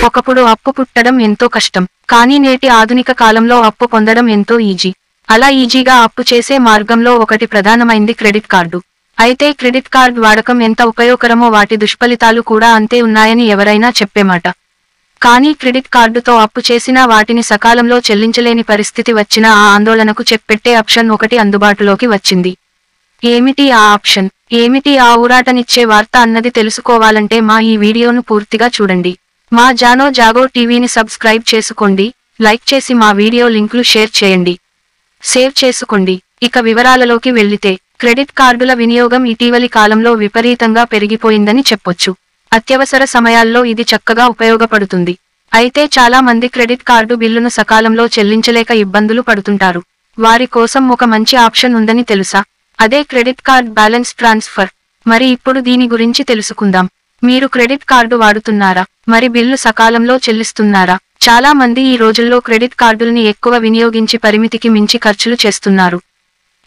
ఒకప్పుడు అప్పు పుట్టడం ఎంతో కష్టం, కానీ నేటి ఆధునిక కాలంలో అప్పు పొందడం ఎంతో ఈజీ. అలా ఈజీగా అప్పు చేసే మార్గంలో ఒకటి ప్రధానమైంది క్రెడిట్ కార్డు. అయితే క్రెడిట్ కార్డ్ వాడకం ఎంత ఉపయోగకరమో వాటి దుష్ఫలితాలు కూడా అంతే ఉన్నాయని ఎవరైనా చెప్పేమాట. కానీ క్రెడిట్ కార్డుతో అప్పు చేసినా వాటిని సకాలంలో చెల్లించలేని పరిస్థితి వచ్చినా ఆ ఆందోళనకు చెప్పెట్టే ఆప్షన్ ఒకటి అందుబాటులోకి వచ్చింది. ఏమిటి ఆ ఆప్షన్, ఏమిటి ఆ ఊరాటనిచ్చే వార్త అన్నది తెలుసుకోవాలంటే మా ఈ వీడియోను పూర్తిగా చూడండి. మా జానో జాగో టీవీని సబ్స్క్రైబ్ చేసుకోండి, లైక్ చేసి మా వీడియో లింకులు షేర్ చేయండి, సేవ్ చేసుకోండి. ఇక వివరాలలోకి వెళ్లితే, క్రెడిట్ కార్డుల వినియోగం ఇటీవలి కాలంలో విపరీతంగా పెరిగిపోయిందని చెప్పొచ్చు. అత్యవసర సమయాల్లో ఇది చక్కగా ఉపయోగపడుతుంది. అయితే చాలా మంది క్రెడిట్ కార్డు బిల్లును సకాలంలో చెల్లించలేక ఇబ్బందులు పడుతుంటారు. వారి కోసం ఒక మంచి ఆప్షన్ ఉందని తెలుసా? అదే క్రెడిట్ కార్డ్ బ్యాలెన్స్ ట్రాన్స్ఫర్. మరి ఇప్పుడు దీని గురించి తెలుసుకుందాం. మీరు క్రెడిట్ కార్డు వాడుతున్నారా? మరి బిల్లు సకాలంలో చెల్లిస్తున్నారా? చాలా మంది ఈ రోజుల్లో క్రెడిట్ కార్డుల్ని ఎక్కువ వినియోగించి పరిమితికి మించి ఖర్చులు చేస్తున్నారు.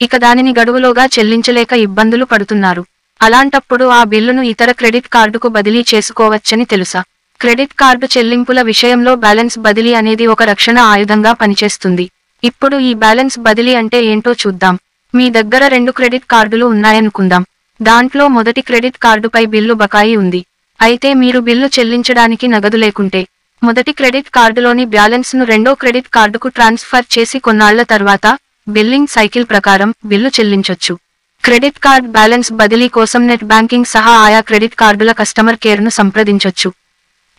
ఇక దానిని గడువులోగా చెల్లించలేక ఇబ్బందులు పడుతున్నారు. అలాంటప్పుడు ఆ బిల్లును ఇతర క్రెడిట్ కార్డుకు బదిలీ చేసుకోవచ్చని తెలుసా? క్రెడిట్ కార్డు చెల్లింపుల విషయంలో బ్యాలెన్స్ బదిలీ అనేది ఒక రక్షణ ఆయుధంగా పనిచేస్తుంది. ఇప్పుడు ఈ బ్యాలెన్స్ బదిలీ అంటే ఏంటో చూద్దాం. మీ దగ్గర 2 క్రెడిట్ కార్డులు ఉన్నాయనుకుందాం. దాంట్లో మొదటి క్రెడిట్ కార్డుపై బిల్లు బకాయి ఉంది. అయితే మీరు బిల్లు చెల్లించడానికి నగదు లేకుంటే, మొదటి క్రెడిట్ కార్డులోని బ్యాలెన్స్ను రెండో క్రెడిట్ కార్డుకు ట్రాన్స్ఫర్ చేసి కొన్నాళ్ల తర్వాత బిల్లింగ్ సైకిల్ ప్రకారం బిల్లు చెల్లించొచ్చు. క్రెడిట్ కార్డ్ బ్యాలెన్స్ బదిలీ కోసం నెట్ బ్యాంకింగ్ సహా ఆయా క్రెడిట్ కార్డుల కస్టమర్ కేర్ను సంప్రదించొచ్చు.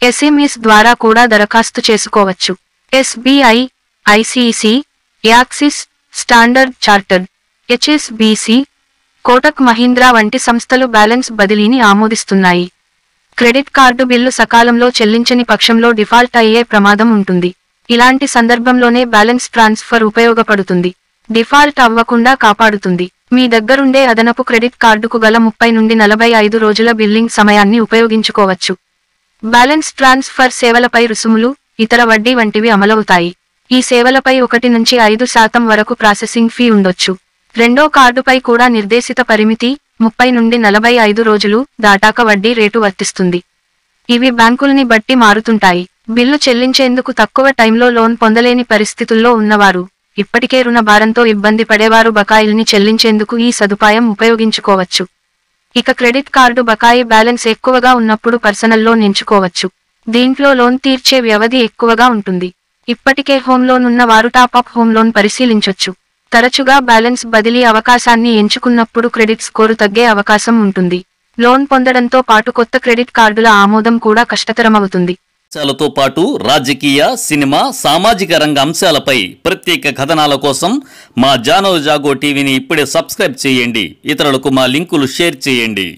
ఎస్ఎంఎస్ ద్వారా కూడా దరఖాస్తు చేసుకోవచ్చు. SBI, ICICI, axis, standard chartered, HSBC, Kotak Mahindra వంటి సంస్థలు బ్యాలెన్స్ బదిలీని ఆమోదిస్తున్నాయి. క్రెడిట్ కార్డు బిల్లు సకాలంలో చెల్లించని పక్షంలో డిఫాల్ట్ అయ్యే ప్రమాదం ఉంటుంది. ఇలాంటి సందర్భంలోనే బ్యాలెన్స్ ట్రాన్స్ఫర్ ఉపయోగపడుతుంది. డిఫాల్ట్ అవ్వకుండా కాపాడుతుంది. మీ దగ్గరుండే అదనపు క్రెడిట్ కార్డుకు గల 30 నుండి 45 రోజుల బిల్లింగ్ సమయాన్ని ఉపయోగించుకోవచ్చు. బ్యాలెన్స్ ట్రాన్స్ఫర్ సేవలపై రుసుములు, ఇతర వడ్డీ వంటివి అమలవుతాయి. ఈ సేవలపై 1 నుంచి 5% వరకు ప్రాసెసింగ్ ఫీ ఉండొచ్చు. రెండో కార్డుపై కూడా నిర్దేశిత పరిమితి 30 నుండి 45 రోజులు దాటాక వడ్డీ రేటు వర్తిస్తుంది. ఇవి బ్యాంకుల్ని బట్టి మారుతుంటాయి. బిల్లు చెల్లించేందుకు తక్కువ టైంలో లోన్ పొందలేని పరిస్థితుల్లో ఉన్నవారు, ఇప్పటికే రుణ భారంతో ఇబ్బంది పడేవారు బకాయిల్ని చెల్లించేందుకు ఈ సదుపాయం ఉపయోగించుకోవచ్చు. ఇక క్రెడిట్ కార్డు బకాయి బ్యాలెన్స్ ఎక్కువగా ఉన్నప్పుడు పర్సనల్ లోన్ ఎంచుకోవచ్చు. దీంట్లో లోన్ తీర్చే వ్యవధి ఎక్కువగా ఉంటుంది. ఇప్పటికే హోమ్ లోన్ ఉన్న వారు టాప్ అప్ హోమ్ లోన్ పరిశీలించొచ్చు. తరచుగా బ్యాలెన్స్ బదిలీ అవకాశాన్ని ఎంచుకున్నప్పుడు క్రెడిట్ స్కోరు తగ్గే అవకాశం ఉంటుంది. లోన్ పొందడంతో పాటు కొత్త క్రెడిట్ కార్డుల ఆమోదం కూడా కష్టతరమవుతుంది. అంశాలతో పాటు రాజకీయ, సినిమా, సామాజిక రంగ అంశాలపై ప్రత్యేక కథనాల కోసం మా జానో జాగో టీవీని ఇప్పుడే సబ్స్క్రైబ్ చేయండి. ఇతరులకు మా లింకులు షేర్ చేయండి.